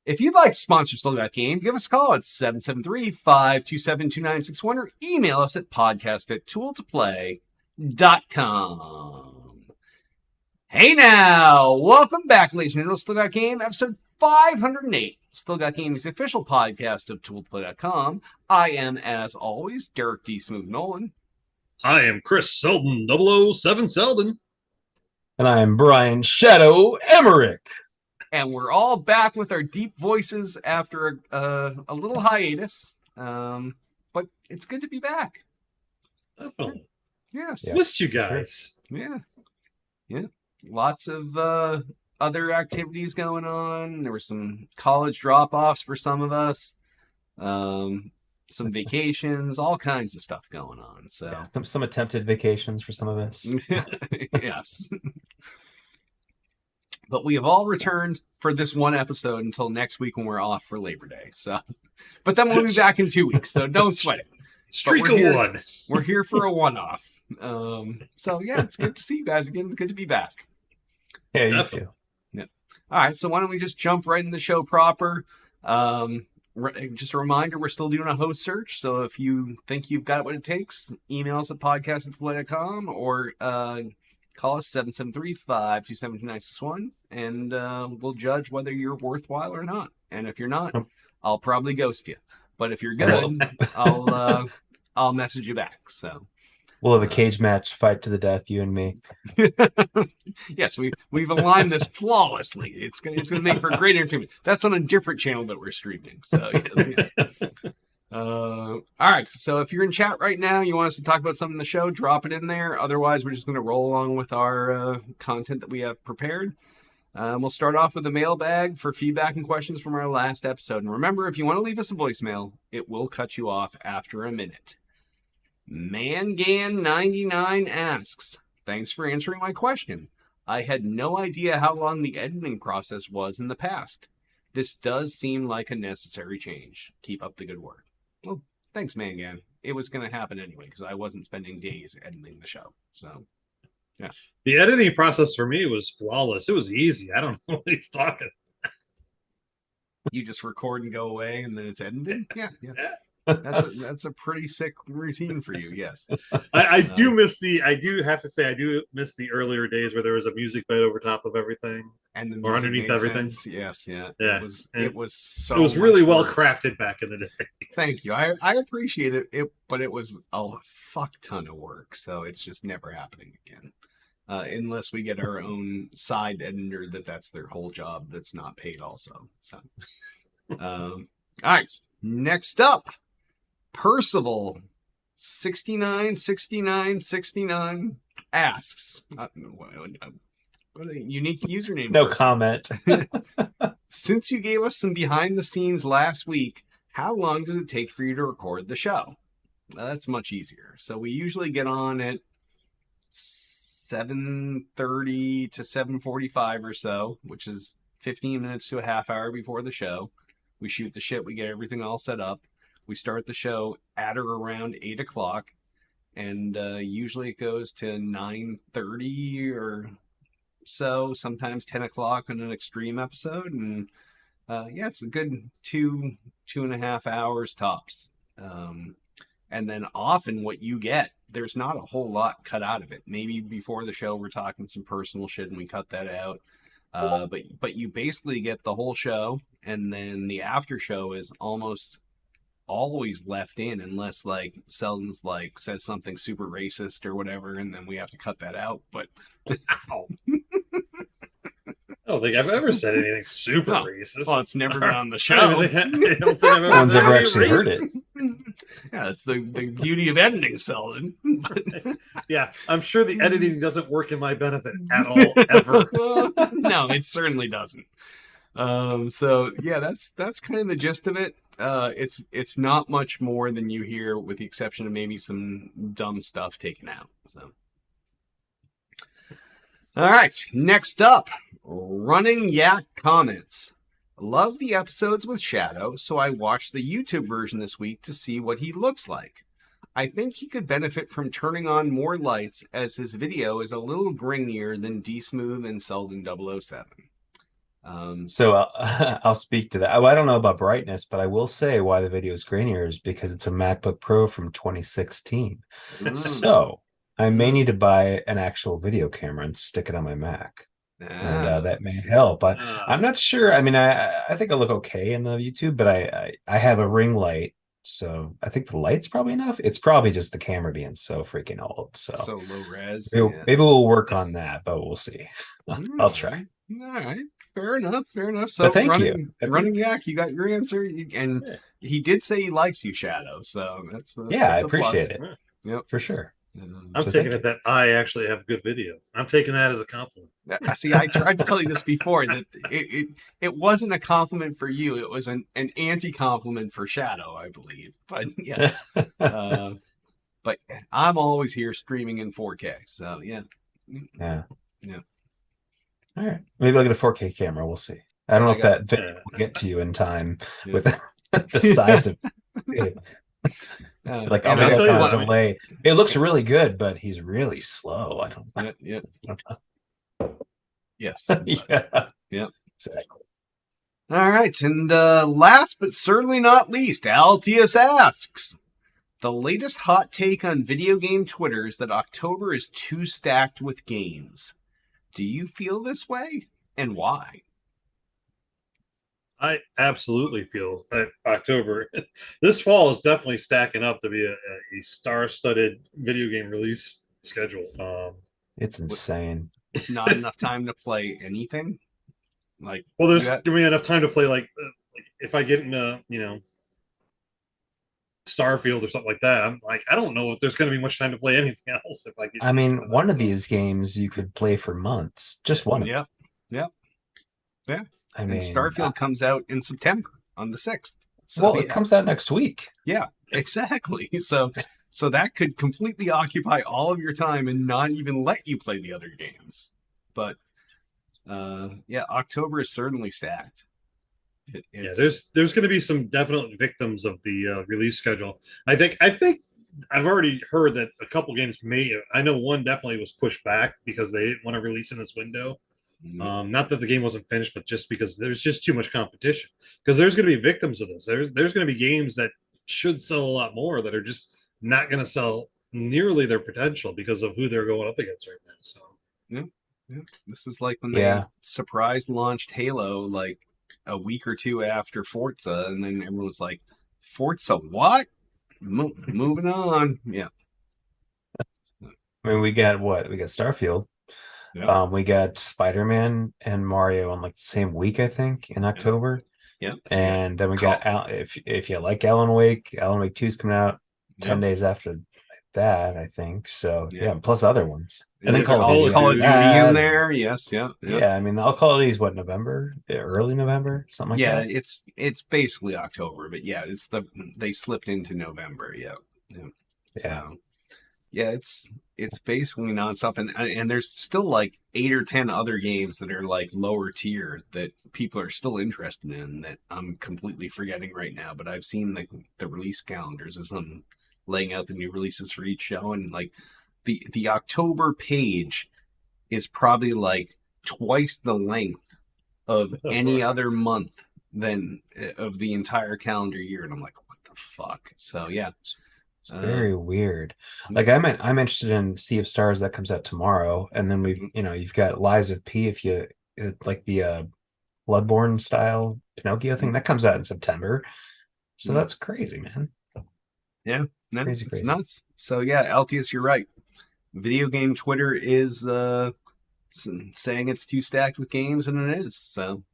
If you'd like to sponsor Still Got Game, give us a call at 773-527-2961 or email us at podcast@tooltoplay.com. Hey now, welcome back, ladies and gentlemen, Still Got Game, episode 508. Still Got Game's official podcast of tooltoplay.com. I am, as always, Derek D. Smooth Nolan. I am Chris Selden, 007 Selden. And I am Brian Shadow Emmerich. And we're all back with our deep voices after a little hiatus. But it's good to be back. Definitely. Yes. Missed you guys. Yeah. Lots of other activities going on. There were some college drop-offs for some of us. Some vacations, all kinds of stuff going on. So yeah, some attempted vacations for some of us. Yes. But we have all returned for this one episode until next week when we're off for Labor Day. So, but then we'll be back in 2 weeks. So don't sweat it. Streak of one. We're here for a one-off. So yeah, it's good to see you guys again. It's good to be back. Yeah, you too. Yeah. All right. So why don't we just jump right in the show proper? Just a reminder, we're still doing a host search. So if you think you've got what it takes, email us at podcast@tooltoplay.com or call us 773-527-2961, and we'll judge whether you're worthwhile or not. And if you're not, I'll probably ghost you. But if you're good, I'll message you back. So we'll have a cage match, fight to the death, you and me. Yes, we've aligned this flawlessly. It's gonna make for great entertainment. That's on a different channel that we're streaming. So yes, yeah. All right. So if you're in chat right now, you want us to talk about something in the show, drop it in there. Otherwise, we're just going to roll along with our content that we have prepared. We'll start off with a mailbag for feedback and questions from our last episode. And remember, if you want to leave us a voicemail, it will cut you off after a minute. Mangan99 asks, thanks for answering my question. I had no idea how long the editing process was in the past. This does seem like a necessary change. Keep up the good work. Well, thanks, Mangan. It was going to happen anyway because I wasn't spending days editing the show. So, yeah. The editing process for me was flawless. It was easy. I don't know what he's talking. You just record and go away and then it's edited? Yeah. That's a pretty sick routine for you, yes. I do miss I do have to say, I do miss the earlier days where there was a music bed over top of everything. And the or underneath everything. Sense. Yes, yeah. Yeah. It was really well crafted back in the day. Thank you. I appreciate it, but it was a fuck ton of work, so it's just never happening again. Unless we get our own side editor that's their whole job that's not paid also. So all right. Next up, Percival 696969 asks. What a unique username. No comment. Since you gave us some behind the scenes last week, how long does it take for you to record the show? That's much easier. So we usually get on at 7:30 to 7:45 or so, which is 15 minutes to a half hour before the show. We shoot the shit. We get everything all set up. We start the show at or around 8 o'clock. And usually it goes to 9:30 or so, sometimes 10 o'clock on an extreme episode. And yeah, it's a good two and a half hours tops. And then often what you get, there's not a whole lot cut out of it. Maybe before the show we're talking some personal shit and we cut that out. But you basically get the whole show, and then the after show is almost always left in unless like Selden's like says something super racist or whatever, and then we have to cut that out. But I don't think I've ever said anything super racist. Well, it's never been on the show. No one's ever actually heard it. Yeah, that's the beauty of editing, Selden. Yeah, I'm sure the editing doesn't work in my benefit at all, ever. No, it certainly doesn't. So yeah, that's kind of the gist of it. It's not much more than you hear, with the exception of maybe some dumb stuff taken out. So, all right, next up, Running Yak comments. Love the episodes with Shadow, so I watched the YouTube version this week to see what he looks like. I think he could benefit from turning on more lights, as his video is a little grainier than D-Smooth and Selden 007. So I'll speak to that. Oh, I don't know about brightness, but I will say why the video is grainier is because it's a MacBook Pro from 2016. So I may need to buy an actual video camera and stick it on my Mac, and that may help. But I'm not sure. I mean, I think I look okay in the YouTube, but I have a ring light, so I think the light's probably enough. It's probably just the camera being so freaking old. So low res. maybe we'll work on that, but we'll see. I'll try. All right. Fair enough. So But thank you. Running Yak, you got your answer. And he did say he likes you, Shadow. So that's I appreciate it. Yep. For sure. I'm taking it that I actually have good video. I'm taking that as a compliment. I see. I tried to tell you this before that it wasn't a compliment for you. It was an anti-compliment for Shadow, I believe. But yes, but I'm always here streaming in 4K. So yeah. All right, maybe I'll get a 4K camera. We'll see. I don't know if that video will get to you in time with the size of it. Like I'll make up a delay. It looks really good, but he's really slow. I don't. Yeah. Yes. Yeah. Exactly. All right, and last but certainly not least, Altius asks, the latest hot take on video game Twitter is that October is too stacked with games. Do you feel this way, and why? I absolutely feel that October, this fall is definitely stacking up to be a star-studded video game release schedule. It's insane. Not enough time to play anything. Well, there's giving me enough time to play. Like if I get into Starfield or something like that, I'm like, I don't know if there's going to be much time to play anything else. If I get, I mean, one of these games you could play for months, just one. Yeah. I mean, Starfield comes out in September on the 6th. So it comes out next week. Yeah, exactly. So that could completely occupy all of your time and not even let you play the other games. But October is certainly stacked. There's going to be some definite victims of the release schedule. I think I've already heard that a couple games I know one definitely was pushed back because they didn't want to release in this window. Mm-hmm. Not that the game wasn't finished, but just because there's just too much competition. Because there's going to be victims of this. There's going to be games that should sell a lot more that are just not going to sell nearly their potential because of who they're going up against right now. So yeah. This is like when they surprise launched Halo like a week or two after Forza, and then everyone was like, Forza what? Moving on. Yeah. I mean, we got Starfield. Yep. We got Spider-Man and Mario on like the same week, I think, in October. Yeah. And then we got if you like Alan Wake 2 is coming out 10 days after that, I think. So plus other ones. And then Call of Duty in there. Yes, yeah. I mean, I'll Call of Duty is what, November? Early November? Something like that. Yeah, it's basically October, but they slipped into November, So, it's basically nonstop, and there's still like 8 or 10 other games that are like lower tier that people are still interested in that I'm completely forgetting right now. But I've seen the release calendars as I'm laying out the new releases for each show, and like the October page is probably like twice the length of any other month than of the entire calendar year, and I'm like, what the fuck? So it's very weird. Like I'm interested in Sea of Stars that comes out tomorrow, and then you've got Lies of P if you like the Bloodborne style Pinocchio thing that comes out in September. So that's crazy, man. Yeah, no, crazy. It's nuts. So Altius, you're right. Video game Twitter is saying it's too stacked with games, and it is. So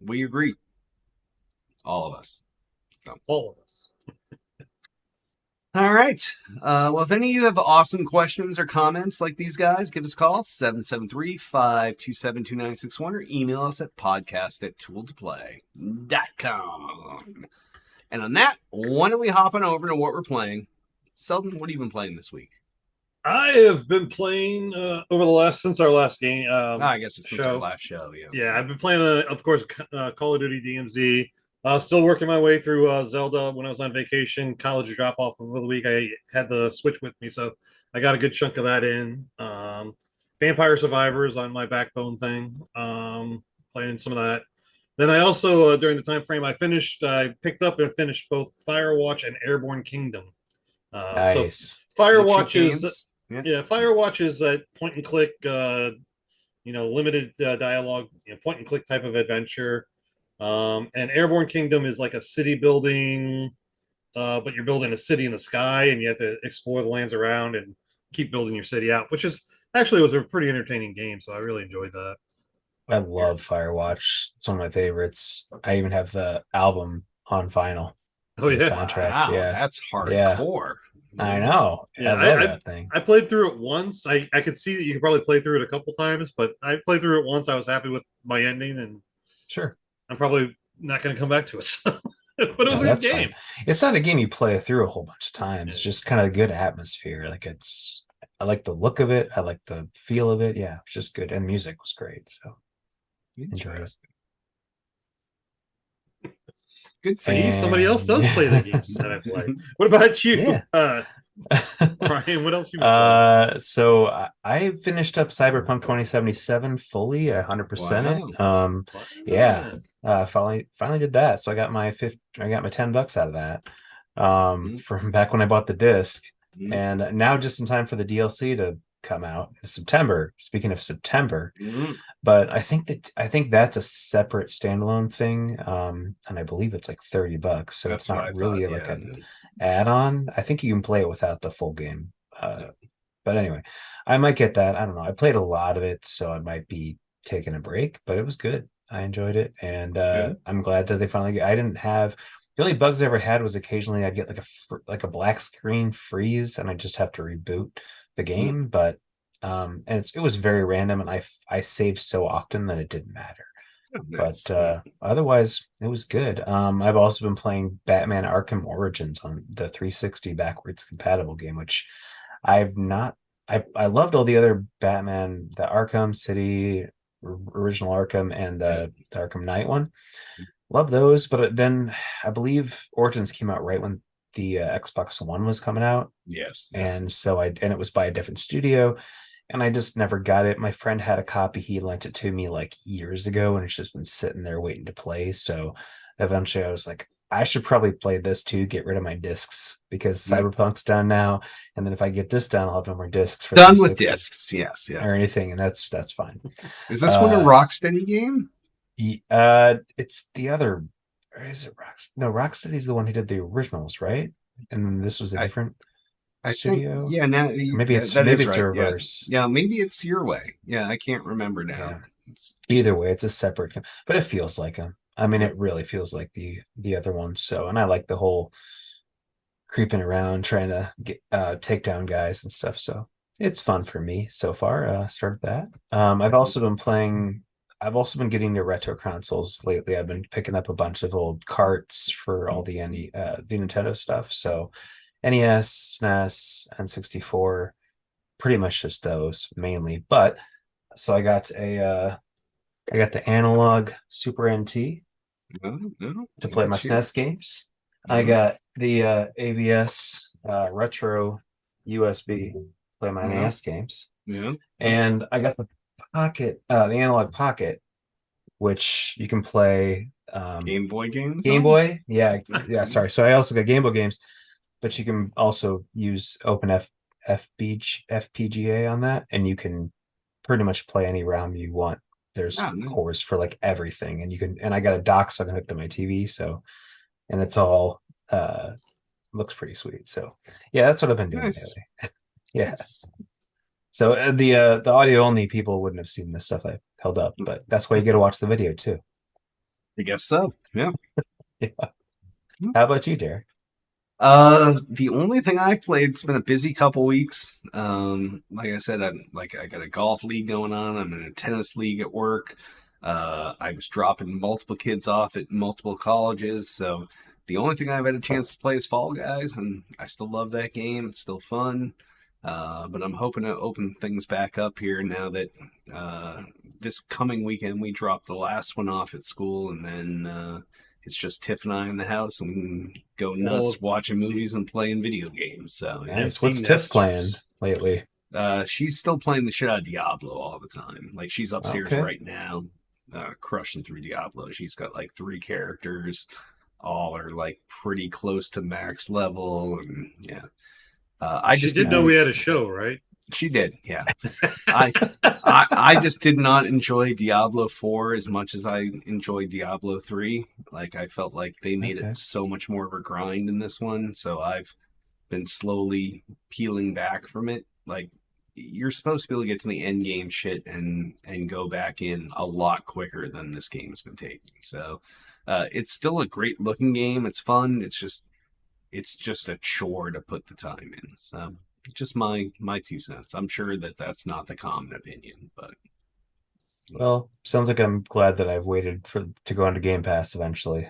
we agree. All of us. So. All of us. All right. Well, if any of you have awesome questions or comments like these guys, give us a call, 773-527-2961, or email us at podcast@tooledtoplay.com. And on that, why don't we hop on over to what we're playing? Selden, what have you been playing this week? I have been playing since our last game. I guess it's since our last show. Yeah, I've been playing, of course, Call of Duty DMZ. Still working my way through Zelda when I was on vacation. College drop off over the week. I had the Switch with me, so I got a good chunk of that in. Vampire Survivors on my Backbone thing. playing some of that. Then I also during the time frame I picked up and finished both Firewatch and Airborne Kingdom. So Nice. Firewatch Ancient is games. Firewatch is a point and click, limited dialogue, point and click type of adventure. And Airborne Kingdom is like a city building, but you're building a city in the sky, and you have to explore the lands around and keep building your city out, which is actually was a pretty entertaining game. So I really enjoyed that. I love Firewatch. It's one of my favorites. I even have the album on vinyl. Oh The yeah, soundtrack. Wow, Yeah. that's Yeah. hardcore. I know. Yeah, I love I- that thing. I played through it once. I could see that you could probably play through it a couple times, but I played through it once. I was happy with my ending, and Sure. I'm probably not going to come back to it. So. But it was No, a good that's game. fine. It's not a game you play through a whole bunch of times. It's just kind of a good atmosphere. I like the look of it. I like the feel of it. Yeah, it's just good. And music was great. So enjoy it. Interesting. Good for See, you. somebody else does play the games that I play. What about you, Yeah. Brian? What else you been playing? So I finished up Cyberpunk 2077 fully, 100% it. Yeah. Finally did that. So I got my $10 out of that. From back when I bought the disc. Mhm. And now just in time for the DLC to come out in September. Speaking of September, Mhm. but I think that's a separate standalone thing. And I believe it's like $30. So That's it's what not I really thought, like yeah. an add-on. I think you can play it without the full game. But anyway, I might get that. I don't know. I played a lot of it, so I might be taking a break, but it was good. I enjoyed it, and Good. I'm glad that they finally. I didn't have the only bugs I ever had was occasionally I'd get like a black screen freeze, and I just have to reboot the game. But and it was very random, and I saved so often that it didn't matter. Oh, nice. But otherwise, it was good. I've also been playing Batman Arkham Origins on the 360 backwards compatible game, which I've not. I loved all the other Batman, the Arkham City, original Arkham, and the Arkham Knight one. Love those, but then I believe Origins came out right when the Xbox One was coming out, Yes. and so it was by a different studio, and I just never got it. My friend had a copy; he lent it to me like years ago, and it's just been sitting there waiting to play. So eventually, I was like, I should probably play this too, get rid of my discs because Cyberpunk's done now, and then if I get this done, I'll have no more discs for Done with 360 discs. Yes. Yeah. or anything, and that's fine. Is this one a Rocksteady game? It's the other. Or is it Rocksteady? No, Rocksteady's the one who did the originals, right? And this was a different studio. Think. Yeah. Now Maybe it's that maybe is it's right. a reverse. Yeah. Maybe it's Your Way. Yeah. I can't remember now. Yeah. Either way, it's a separate, but it feels like them. I mean, it really feels like the other ones. So, and I like the whole creeping around trying to get take down guys and stuff. So it's fun for me so far. Started that. I've also been getting the retro consoles lately. I've been picking up a bunch of old carts for all the Nintendo stuff. So NES, SNES, N64, pretty much just those mainly. But so I got the analog Super NT to play my SNES games. I got the AVS retro USB to play my NES games. Yeah. And I got the analog Pocket, which you can play Game Boy games. Game Boy. Yeah. Sorry. So I also got Game Boy games, but you can also use FPGA on that, and you can pretty much play any ROM you want. There's cores for like everything, and I got a dock so I can hook to my TV. So, and it's all looks pretty sweet. So yeah, that's what I've been doing lately. Yes. So the audio only people wouldn't have seen the stuff I held up, but that's why you get to watch the video too. I guess so. Yeah. Yeah. How about you, Derek? The only thing I've played, it's been a busy couple weeks. Like I said, I got a golf league going on. I'm in a tennis league at work. I was dropping multiple kids off at multiple colleges. So the only thing I've had a chance to play is Fall Guys, and I still love that game. It's still fun. But I'm hoping to open things back up here now that this coming weekend we drop the last one off at school, and then it's just Tiff and I in the house, and we can go nuts watching movies and playing video games. So nice. What's Tiff playing lately? She's still playing the shit out of Diablo all the time. Like she's upstairs right now. crushing through Diablo. She's got like 3 characters, all are like pretty close to max level, and yeah. I She just did didn't. know we had a show, right? She did, yeah. I just did not enjoy Diablo 4 as much as I enjoyed Diablo 3. Like, I felt like they made Okay. it so much more of a grind in this one, so I've been slowly peeling back from it. Like, you're supposed to be able to get to the end game shit and go back in a lot quicker than this game's been taking. So, it's still a great looking game. It's fun. It's just a chore to put the time in. So, just my 2 cents. I'm sure that that's not the common opinion, but Well, sounds like I'm glad that I've waited to go onto Game Pass eventually.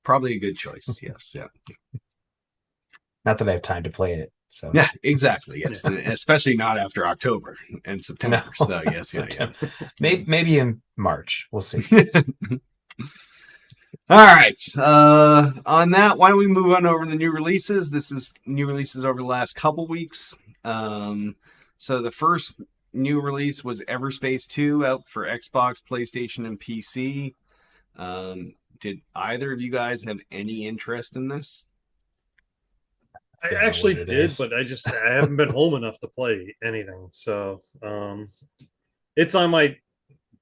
probably a good choice. Yes, yeah, Not that I have time to play it. So yeah, exactly. Yes, and especially not after October and September. No. So yes, yeah, September. Maybe in March. We'll see. yeah. All right. On that, why don't we move on over the new releases? This is new releases over the last couple weeks. So the first new release was Everspace 2 out for Xbox, PlayStation, and PC. Did either of you guys have any interest in this? I Don't know actually what it did, is. but I haven't been home enough to play anything. So it's on my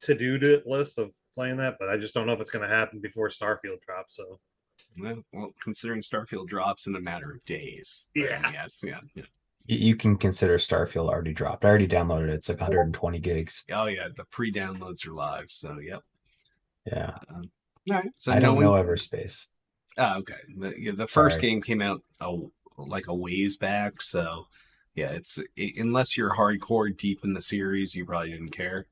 to-do list of playing that, but I just don't know if it's going to happen before Starfield drops. So Well, considering Starfield drops in a matter of days. then Yeah. Yes. Yeah. Yeah. You can consider Starfield already dropped. I already downloaded it. It's like 120 gigs. Oh yeah. The pre-downloads are live. So yep. Yeah. All right. So I don't no know one- Everspace. Oh, okay. The first Sorry. game came out like a ways back, so yeah, unless you're hardcore deep in the series, you probably didn't care.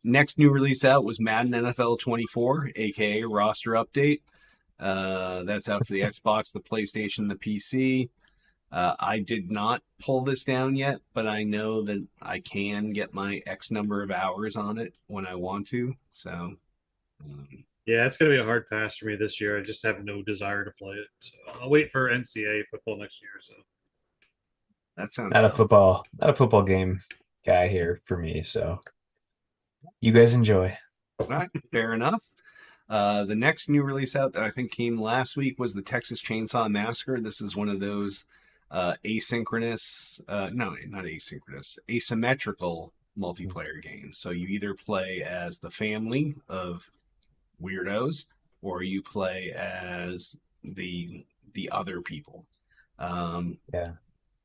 Next new release out was Madden NFL 24, aka roster update. That's out for the Xbox, the PlayStation, the PC. I did not pull this down yet, but I know that I can get my X number of hours on it when I want to. So, yeah, it's going to be a hard pass for me this year. I just have no desire to play it. So I'll wait for NCAA football next year. So that sounds Not a cool. football game guy here for me. So you guys enjoy. All right, fair enough. The next new release out that I think came last week was the Texas Chainsaw Massacre. This is one of those asynchronous, no, not asynchronous, asymmetrical multiplayer games. So you either play as the family of weirdos or you play as the other people. Yeah.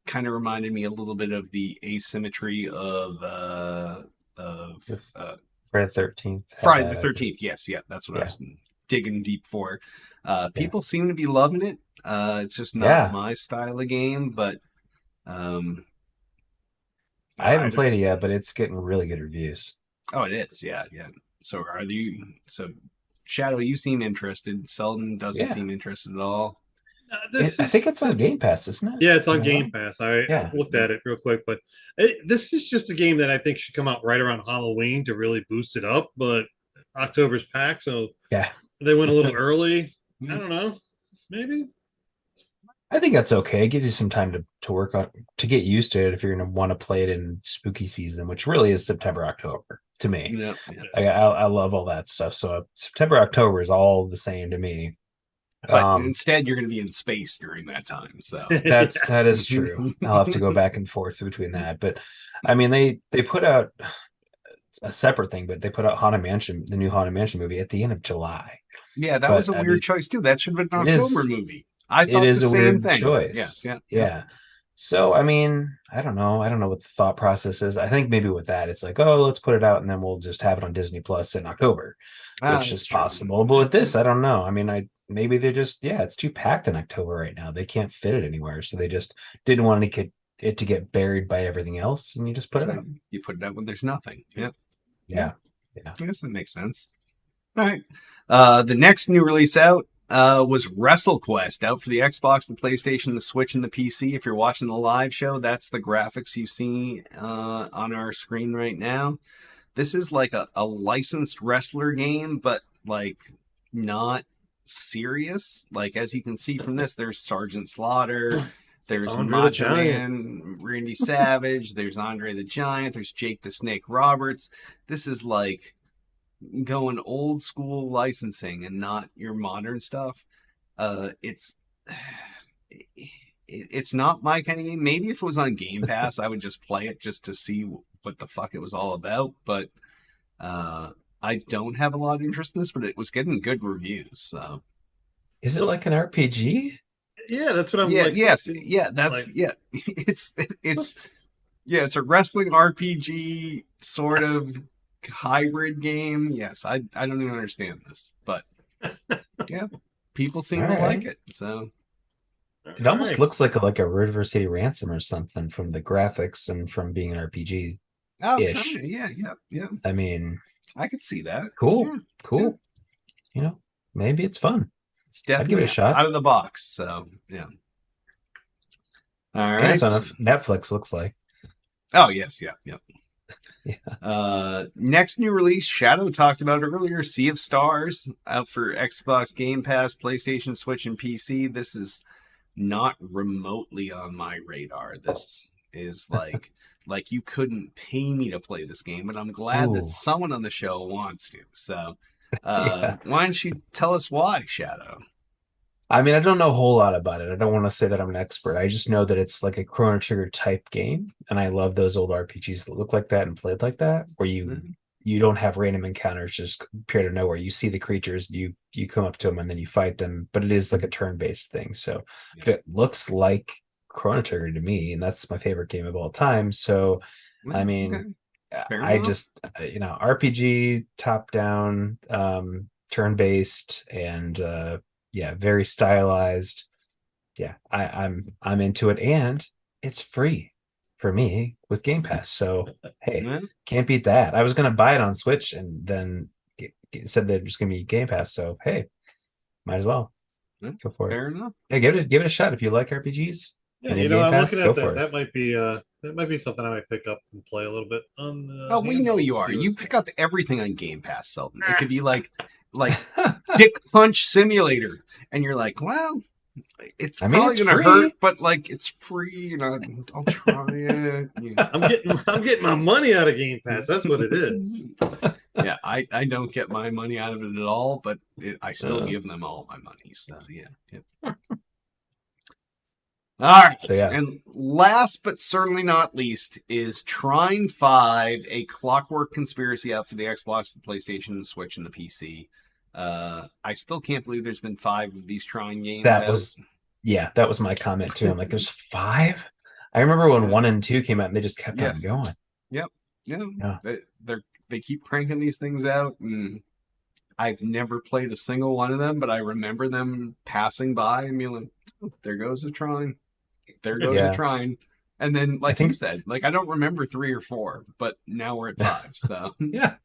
Kind of reminded me a little bit of the asymmetry of Friday the 13th. Friday the 13th. Yes, yeah, that's what I Yeah. was digging deep for. People seem to be loving it. It's just not Yeah. my style of game, but I haven't don't- played it yet, but it's getting really good reviews. Oh, it is. Yeah, yeah. So are you? So Shadow, you seem interested. Selden doesn't Yeah. seem interested at all. this I is- think it's on Game Pass, isn't it? Yeah, it's on Am I Game wrong? Pass. I Yeah. looked at it real quick, but this is just a game that I think should come out right around Halloween to really boost it up. But October's packed, so Yeah. they went a little early. I don't know. Maybe. I think that's okay. It gives you some time to work on to get used to it if you're going to want to play it in spooky season, which really is September, October to me. Yeah, yeah. I love all that stuff. So September, October is all the same to me. But instead, you're going to be in space during that time. So That is true. I'll have to go back and forth between that. But I mean, they put out a separate thing, but they put out Haunted Mansion, the new Haunted Mansion movie, at the end of July. yeah, that But, was a I weird mean, choice too. That should have been an it is- October movie. I It thought is the a same weird thing. choice. Yes, yeah, Yeah. So I mean, I don't know. I don't know what the thought process is. I think maybe with that, it's like, oh, let's put it out and then we'll just have it on Disney Plus in October, Ah, which that's is true. possible. But with this, I don't know. I mean, maybe they're just it's too packed in October right now. They can't fit it anywhere, so they just didn't want it to get buried by everything else, and you just put it So out. you put it out when there's nothing. Yeah. Yeah. I guess that makes sense. All right. The next new release out was WrestleQuest, out for the Xbox, the PlayStation, the Switch, and the PC. If you're watching the live show, that's the graphics you see on our screen right now. This is like a licensed wrestler game, but like not serious. Like as you can see from this, there's Sergeant Slaughter. There's Andre the Macho Giant. Man, Randy Savage. There's Andre the Giant. There's Jake the Snake Roberts. This is like going old school licensing and not your modern stuff, it's it's not my kind of game. Maybe if it was on Game Pass, I would just play it just to see what the fuck it was all about. But I don't have a lot of interest in this, but it was getting good reviews. So Is it like an RPG? Yeah, that's what I'm yeah, like. yes, yeah, that's like- yeah. It's yeah, it's a wrestling RPG sort of hybrid game. Yes, I don't even understand this, but yeah, people seem to All like right. it. So It almost Alright. looks like a River City Ransom or something from the graphics and from being an RPG. oh, Ish. kinda, yeah. I mean, I could see that. cool, Yeah, cool. You know, maybe it's fun. it's I'd give it definitely a shot. out of the box. So yeah. All And right. it's on Netflix, looks like. Oh yes, yeah. Yeah. Next new release, Shadow talked about it earlier, Sea of Stars, out for Xbox Game Pass, PlayStation, Switch, and PC. This is not remotely on my radar. This is like you couldn't pay me to play this game, but I'm glad that Ooh. someone on the show wants to. So Yeah. why don't you tell us why, Shadow? I mean, I don't know a whole lot about it. I don't want to say that I'm an expert. I just know that it's like a Chrono Trigger type game, and I love those old RPGs that look like that and played like that, where Mhm. you don't have random encounters just appear out of nowhere. You see the creatures, you come up to them, and then you fight them. But it is like a turn-based thing, so but it looks like Chrono Trigger to me, and that's my favorite game of all time. So, I mean, Okay. Fair I enough. just RPG top down, turn-based, and yeah, very stylized. Yeah, I'm into it, and it's free for me with Game Pass. So hey, Yeah, can't beat that. I was gonna buy it on Switch, and then said that it's gonna be Game Pass. So hey, might as well Yeah, go for it. fair enough. Hey, give it a shot if you like RPGs. Yeah, and you you know, Game I'm Pass, looking go at for that. it. That might be something I might pick up and play a little bit on the. Oh, we know handheld, you are. see what You it's pick like. up everything on Game Pass, Selden. It could be like Dick Punch Simulator, and you're like, well, it's I mean, probably it's gonna free. hurt, but like it's free. You know, I'll try it. Yeah. I'm getting my money out of Game Pass. That's what it is. Yeah, I don't get my money out of it at all, but I still Uh. give them all my money. So yeah. All right, So, yeah. and last but certainly not least is Trine 5, a Clockwork Conspiracy out for the Xbox, the PlayStation, the Switch, and the PC. I still can't believe there's been 5 of these Trine games That out. was that was my comment too. I'm like, there's 5. I remember when 1 and 2 came out, and they just kept Yes. on going. Yeah. They keep cranking these things out, and I've never played a single one of them, but I remember them passing by and being like, oh, there goes a Trine. There goes Yeah. a Trine. And then, like think- you said, like I don't remember 3 or 4, but now we're at 5. So Yeah.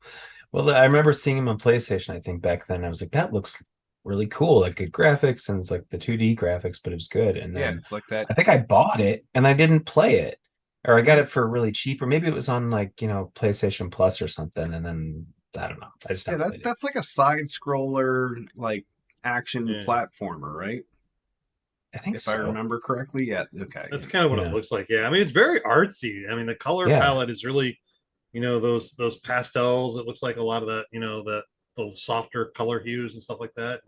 Well, I remember seeing him on PlayStation, I think back then. I was like, that looks really cool, like good graphics, and it's like the 2D graphics, but it was good. And yeah, then it's like that. I think I bought it and I didn't play it. Or I got it for really cheap, or maybe it was on like, PlayStation Plus or something, and then I don't know. I just Yeah, haven't played it. that's like a side scroller, like action Yeah. platformer, right? I think If so. I remember correctly. Yeah. Okay. That's kind of what Yeah. it looks like. Yeah, I mean, it's very artsy. I mean, the color Yeah. palette is really, those pastels. It looks like a lot of that, the softer color hues and stuff like that.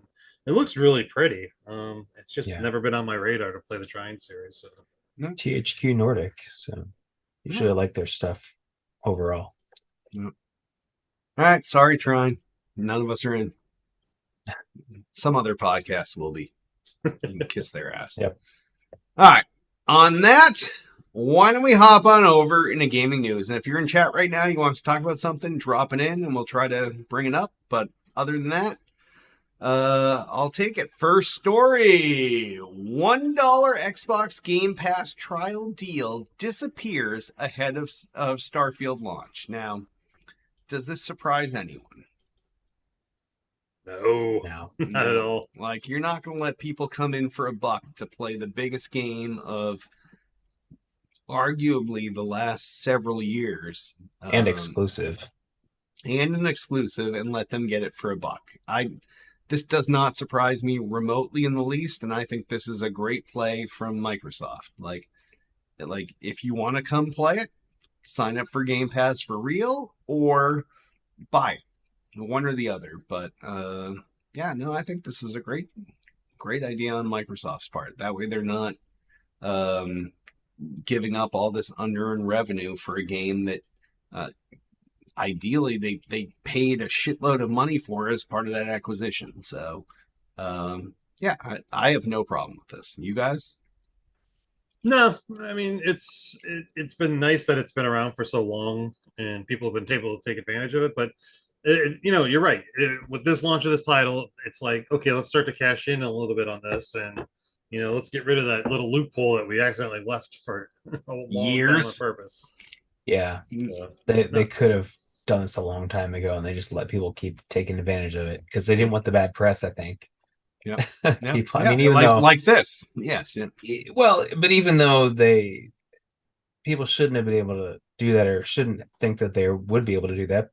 It looks really pretty. It's just Yeah. never been on my radar to play the Trine series. So. THQ Nordic. So you Yeah. should have liked their stuff overall. All right. Sorry, Trine. None of us are in. Some other podcast will be. You can kiss their ass. Yep. All right. On that, why don't we hop on over into gaming news? And if you're in chat right now, you want us to talk about something, drop it in and we'll try to bring it up. But other than that, I'll take it. First story. $1 Xbox Game Pass trial deal disappears ahead of Starfield launch. Now, does this surprise anyone? No, Now, not at all. Like, you're not going to let people come in for $1 to play the biggest game of arguably the last several years. and exclusive. And an exclusive, and let them get it for $1. This does not surprise me remotely in the least, and I think this is a great play from Microsoft. Like if you want to come play it, sign up for Game Pass for real or buy it. one or the other. But yeah, no, I think this is a great idea on Microsoft's part. That way, they're not um, giving up all this unearned revenue for a game that uh, ideally they paid a shitload of money for as part of that acquisition. So yeah, I have no problem with this. You guys? No, I mean it's been nice that it's been around for so long and people have been able to take advantage of it. But you're right. With this launch of this title, it's like, okay, let's start to cash in a little bit on this, and let's get rid of that little loophole that we accidentally left for a long time on Years. purpose. Yeah, they could have done this a long time ago, and they just let people keep taking advantage of it because they didn't want the bad press, I think. Yeah. People, I mean, even like, though like this, yes. Yeah. well, but even though people shouldn't have been able to do that, or shouldn't think that they would be able to do that,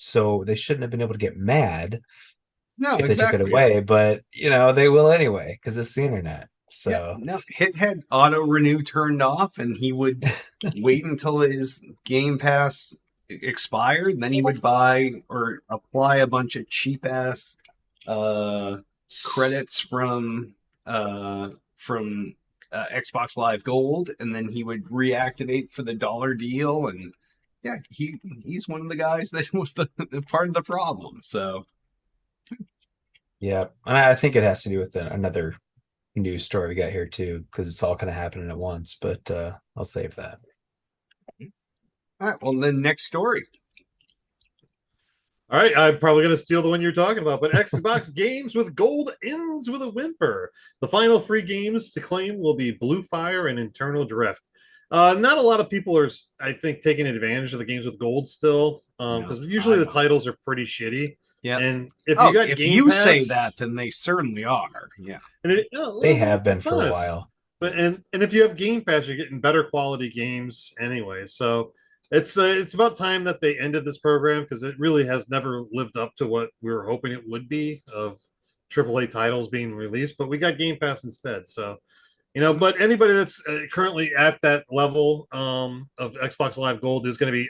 so they shouldn't have been able to get mad No, if exactly. they took it away. But they will anyway because it's the internet. So yeah, no, Hit had auto renew turned off, and he would wait until his Game Pass expired. Then he would buy or apply a bunch of cheap ass credits from Xbox Live Gold, and then he would reactivate for the dollar deal. And yeah, he's one of the guys that was the part of the problem. So yeah, and I think it has to do with another news story we got here too, because it's all kind of happening at once. But I'll save that. all right, well, then next story. All right, I'm probably going to steal the one you're talking about, but Xbox Games with Gold ends with a whimper. The final free games to claim will be Blue Fire and Internal Drift. Not a lot of people are, I think, taking advantage of the games with Gold still, because usually the titles are pretty shitty. Yeah, and if you say that, then they certainly are. Yeah, and they have been for a while. But and if you have Game Pass, you're getting better quality games anyway. So it's about time that they ended this program, because it really has never lived up to what we were hoping it would be of AAA titles being released. But we got Game Pass instead. So but anybody that's currently at that level of Xbox Live Gold is going to be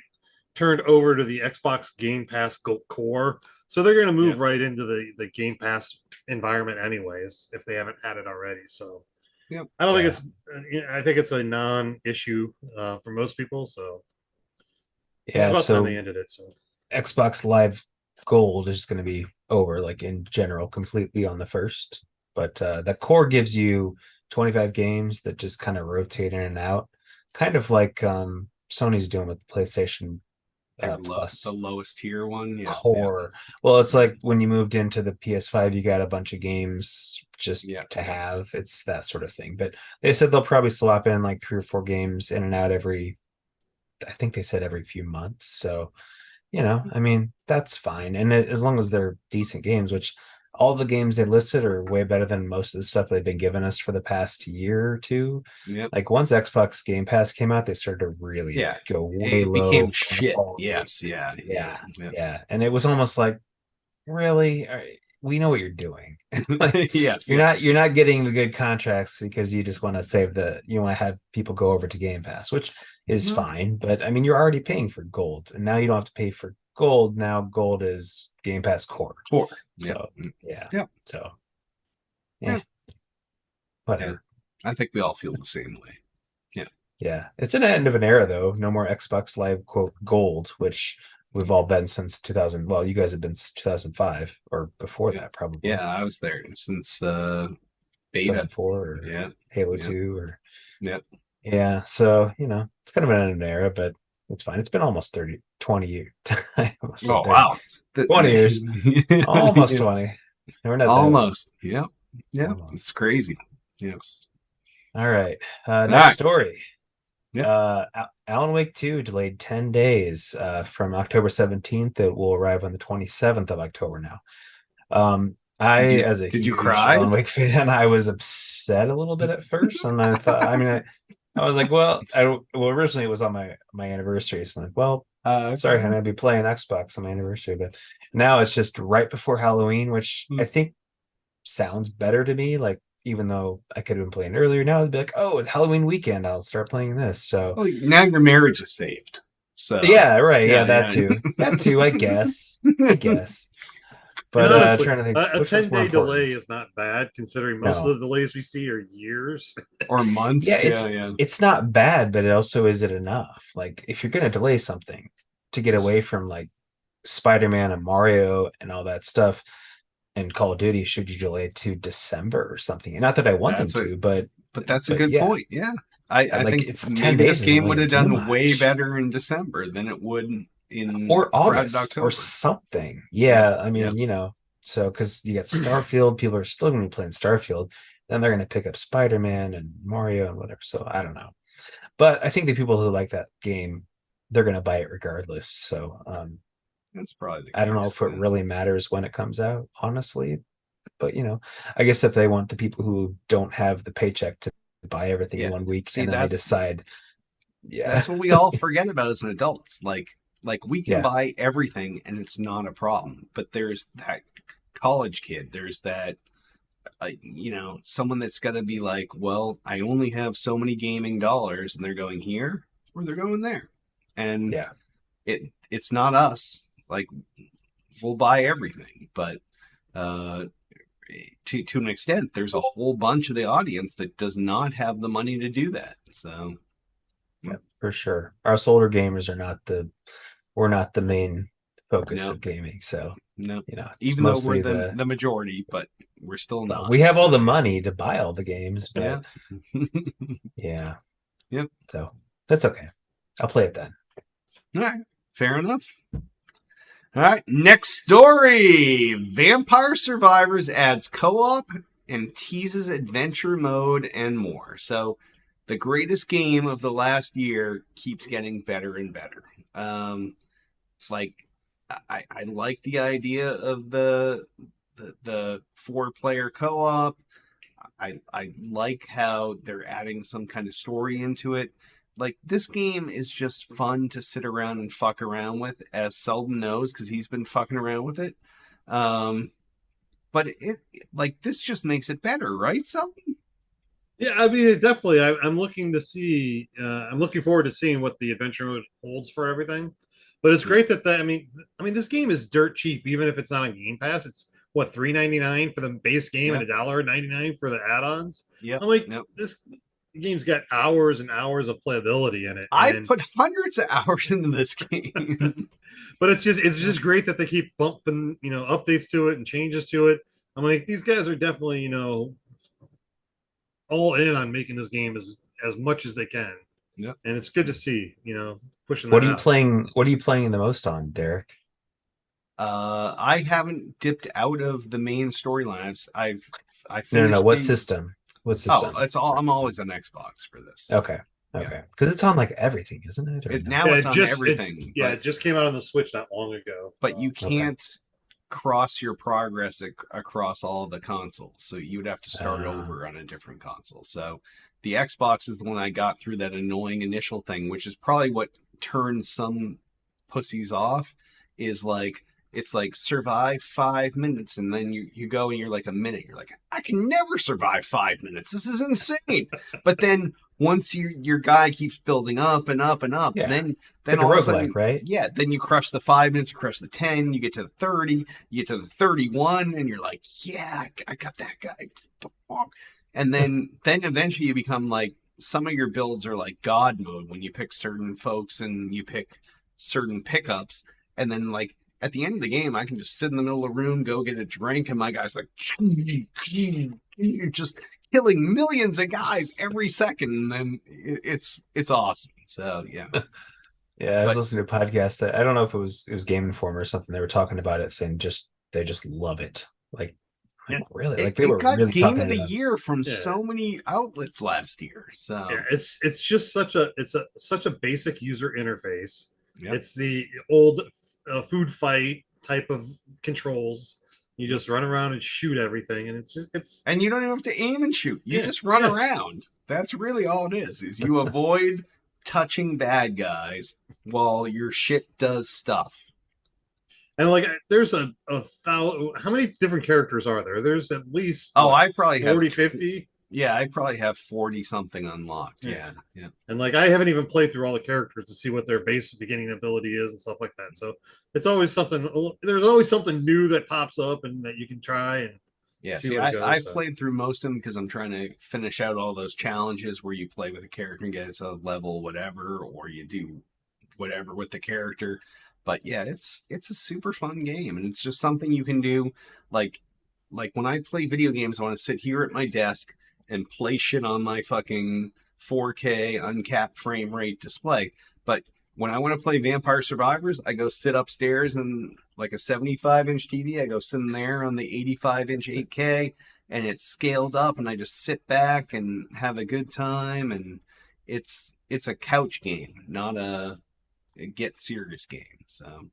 turned over to the Xbox Game Pass Core. So they're going to move right into the Game Pass environment anyways, if they haven't had it already. So I don't think I think it's a non-issue for most people. So it's about time they ended it. So Xbox Live Gold is going to be over, like in general, completely on the 1st. But the core gives you 25 games that just kind of rotate in and out, kind of like Sony's doing with the PlayStation Plus, the lowest tier one. Core. Well, it's like when you moved into the PS5, you got a bunch of games just to have. It's that sort of thing. But they said they'll probably swap in like 3 or 4 games in and out I think they said every few months. So, I mean, that's fine. And as long as they're decent games, which all the games they listed are way better than most of the stuff they've been giving us for the past year or two. Yep. Like once Xbox Game Pass came out, they started to really go way low. It became shit. Yes. Yeah. And it was almost like, really? We know what you're doing. Yes. You're not getting the good contracts because you just want to you want to have people go over to Game Pass, which is fine. But I mean, you're already paying for Gold, and now you don't have to pay for Gold. Now Gold is Game Pass Core. So So whatever. I think we all feel the same way. Yeah. It's an end of an era, though. No more Xbox Live Gold, which we've all been since 2000. Well, you guys have been since 2005 or before that, probably. Yeah, I was there since Beta 4 or Halo 2 or yeah. So it's kind of an end of an era, but it's fine. It's been almost 20 years. Oh wow, 20 years, almost 20. We're not almost. Yeah. It's crazy. Yes. All right. Next story. Yeah. Alan Wake 2 delayed 10 days from October 17th. It will arrive on the 27th of October now. Did you cry? Alan Wake fan, I was upset a little bit at first, and I thought, I was like, well, originally it was on my anniversary, so I'm like, well, sorry, honey, I'd be playing Xbox on my anniversary, but now it's just right before Halloween, which I think sounds better to me. Like, even though I could have been playing earlier, now it'd be like, oh, it's Halloween weekend, I'll start playing this. So now your marriage is saved. So Yeah, right. yeah, Yeah, that yeah. too. That too, I guess. I guess. But And honestly, trying to think a which one's more 10-day delay important. is not bad considering most No. of the delays we see are years. Or Yeah, months. Yeah, yeah. it's not bad, but it also is it enough? Like if you're gonna delay something to get away from like Spider-Man and Mario and all that stuff and Call of Duty, should you delay it to December or something? And not that I want them That's a to, but that's a good yeah, point. Yeah. I like think it's 10 maybe this days game isn't would really have too done way much. better in December than it would in Or crowded August or October. something. Yeah. Yeah, I mean, so because you got Starfield, people are still going to be playing Starfield, then they're going to pick up Spider-Man and Mario and whatever. So I don't know, but I think the people who like that game, they're going to buy it regardless. So That's probably the case. I don't know if it really matters when it comes out, honestly. But I guess if they want the people who don't have the paycheck to buy everything in 1 week, See, and then they decide, that's what we all forget about as adults. Like we can Yeah. buy everything and it's not a problem. But there's that college kid. There's that, someone that's got to be like, well, I only have so many gaming dollars, and they're going here or they're going there, and yeah, it's not us. Like we'll buy everything, but to an extent, there's a whole bunch of the audience that does not have the money to do that. So yeah, for sure. Us older gamers we're not the main focus No. of gaming. So no, it's even though we're mostly the majority, but we're still not. we have all the money to buy all the games, but Yeah. yeah. Yep. So that's okay. I'll play it then. All right, fair enough. All right, next story. Vampire Survivors adds co-op and teases adventure mode and more. So the greatest game of the last year keeps getting better and better. I like the idea of the 4-player co-op. I like how they're adding some kind of story into it. Like, this game is just fun to sit around and fuck around with, as Selden knows, because he's been fucking around with it. But this just makes it better, right, Selden? Yeah, I mean, definitely. I'm looking to see. I'm looking forward to seeing what the adventure mode holds for everything. But it's great that I mean, this game is dirt cheap, even if it's not on Game Pass. It's what, $3.99 for the base game and $1.99 for the add-ons. Yeah, I'm like, this game's got hours and hours of playability in it. I've put hundreds of hours into this game. But it's just great that they keep bumping, updates to it and changes to it. I'm like, these guys are definitely, all in on making this game as much as they can. Yeah. And it's good to see, pushing What that are you out. playing? What are you playing the most on, Derek? I haven't dipped out of the main storylines. I finished. No. What system? What system? Oh, it's all. I'm always on Xbox for this. Okay. Because it's on like everything, isn't it? Or no? Now it's on everything. It just came out on the Switch not long ago. But you can't cross your progress across all the consoles, so you would have to start over on a different console. So the Xbox is the one I got through that annoying initial thing, which is probably what turns some pussies off. Is like, it's like survive 5 minutes, and then you go and you're like a minute. You're like, I can never survive 5 minutes. This is insane. But then once your guy keeps building up and up and up, then like all a of a sudden, roguelike, right? Yeah, then you crush the 5 minutes, you crush the 10, you get to the 30, you get to the 31, and you're like, yeah, I got that guy. What the fuck? And then eventually you become like, some of your builds are like God mode when you pick certain folks and you pick certain pickups, and then like at the end of the game, I can just sit in the middle of the room, go get a drink, and my guy's like, you're just killing millions of guys every second, and then it's awesome. So yeah. Yeah, I was listening to a podcast. I don't know if it was Game Informer or something. They were talking about it, saying they just love it. Like really, like they were got really Game talking of the Year from so many outlets last year. So it's just such a basic user interface. Yep. It's the old food fight type of controls. You just run around and shoot everything, and it's and you don't even have to aim and shoot. You just run around. That's really all it is you avoid touching bad guys while your shit does stuff. And like, there's how many different characters are there? There's at least I probably have 40, 50. Yeah, I probably have 40 something unlocked. Yeah, yeah. And like I haven't even played through all the characters to see what their base beginning ability is and stuff like that. So it's always something. There's always something new that pops up and that you can try and Yeah, see see, where it goes. I've So. played through most of them because I'm trying to finish out all those challenges where you play with a character and get it to level whatever, or you do whatever with the character. But yeah, it's a super fun game, and it's just something you can do. Like like when I play video games, I want to sit here at my desk and play shit on my fucking 4K uncapped frame rate display. But when I want to play Vampire Survivors, I go sit upstairs and like a 75-inch TV. I go sit in there on the 85-inch 8K, and it's scaled up, and I just sit back and have a good time. And it's a couch game, not a get serious game. So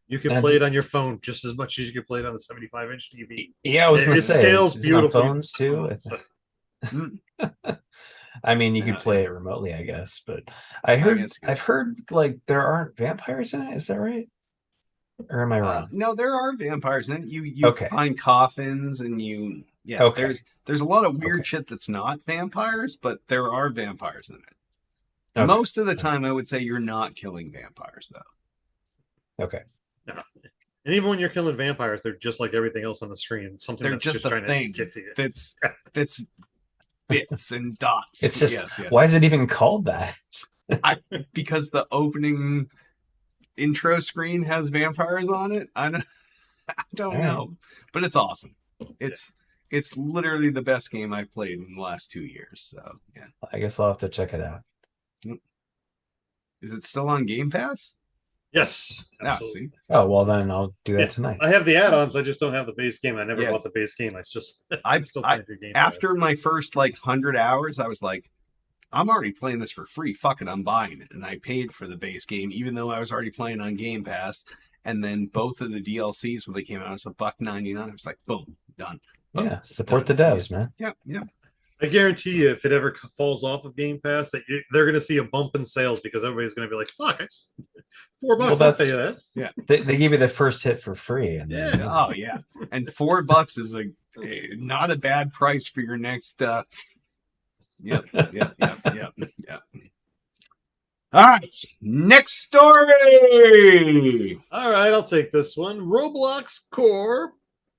You can And- play it on your phone just as much as you can play it on the 75-inch TV. Yeah, I was going It to say, scales is it on beautifully. phones too. So- I mean, you Yeah, could play yeah. it remotely, I guess. But I've heard like there aren't vampires in it. Is that right? Or am I wrong? no, there are vampires in it. You Okay. find coffins, and Okay. there's a lot of weird Okay. shit that's not vampires, but there are vampires in it. Okay. Most of the time, I would say you're not killing vampires, though. Okay. No. And even when you're killing vampires, they're just like everything else on the screen. Something They're that's just a trying thing to get to you. that's bits and dots. It's just yes, why is it even called that? because the opening intro screen has vampires on it. I don't All right. know, but it's awesome. It's literally the best game I've played in the last 2 years. So yeah, I guess I'll have to check it out. is it still on Game Pass? Yes. Ah, Absolutely. see, Oh well, then I'll do that Yeah. tonight. I have the add-ons. I just don't have the base game. I never Yeah. bought the base game. I just I- I'm still playing through Game after Pass. my first like 100 hours, I was like, I'm already playing this for free. Fuck it, I'm buying it, and I paid for the base game even though I was already playing on Game Pass. And then both of the DLCs when they came out, it was $1.99. I was like, boom, done. Boom, Yeah, support the done. devs, man. Yeah, yeah. I guarantee you, if it ever falls off of Game Pass, that they're going to see a bump in sales because everybody's going to be like, "Fuck, it's $4. Well, I'll pay that's- you that." They give you the first hit for free, and then, Oh yeah, and $4 is not a bad price for your next. Yep. All right, next story. All right, I'll take this one. Roblox Corp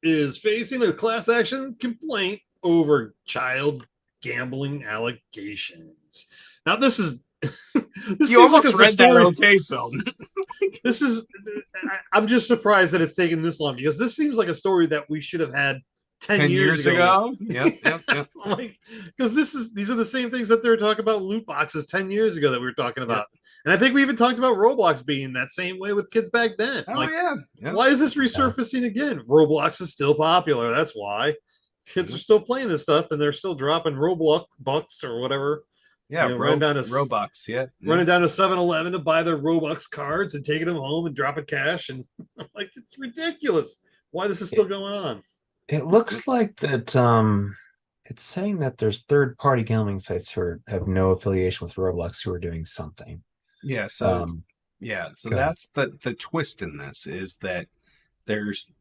is facing a class action complaint over child gambling allegations. Now, this is this You seems almost like it's a read that story- okay, Selden. This is I'm just surprised that it's taken this long because this seems like a story that we should have had 10 years ago. Yep. Like, because these are the same things that they were talking about loot boxes 10 years ago that we were talking about. And I think we even talked about Roblox being that same way with kids back then. Oh Like, yeah. why is this resurfacing again? Roblox is still popular. That's why. Kids are still playing this stuff and they're still dropping Roblox bucks or whatever. Yeah, You know, run down to Robux. Yeah. Running down to 7-Eleven to buy their Robux cards and taking them home and dropping cash. And I'm like, it's ridiculous. Why this is still going on? it looks like that. It's saying that there's third-party gambling sites who have no affiliation with Roblox who are doing something. Yeah. So Go ahead. that's the twist in this is that there's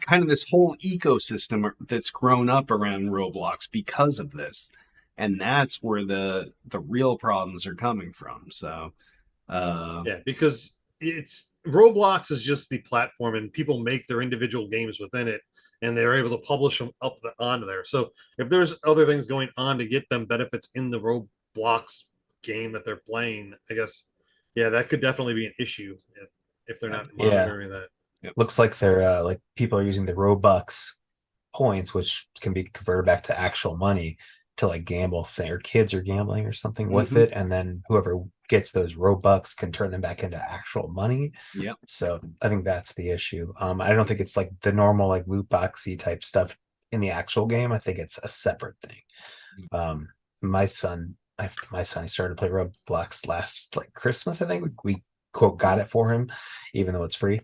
kind of this whole ecosystem that's grown up around Roblox because of this, and that's where the real problems are coming from. So Yeah, because it's Roblox is just the platform and people make their individual games within it and they're able to publish them onto there. So if there's other things going on to get them benefits in the Roblox game that they're playing, I guess, yeah, that could definitely be an issue if they're not Yeah. monitoring that. Looks like they're like people are using the Robux points, which can be converted back to actual money to like gamble. If their kids are gambling or something with Mhm. it, and then whoever gets those Robux can turn them back into actual money. Yep. So I think that's the issue. I don't think it's like the normal like loot boxy type stuff in the actual game. I think it's a separate thing. My son started to play Roblox last like Christmas. I think we quote got it for him, even though it's free.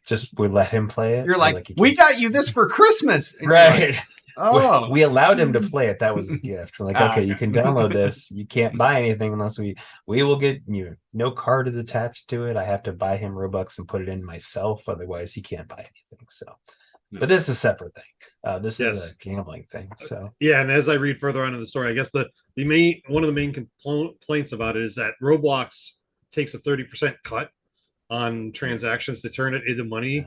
Just we let him play it. you're and, like, he we can't- got you this for Christmas, And you're like, right. oh, We allowed him to play it. That was his gift. We're like, Ah, okay, okay. you can download this. You can't buy anything unless we will get you. No card is attached to it. I have to buy him Robux and put it in myself. Otherwise, he can't buy anything. So But this is a separate thing. This is Yes. a gambling thing. So Yeah, and as I read further on in the story, I guess the main one of the main complaints about it is that Roblox takes a 30% cut on transactions to turn it into money.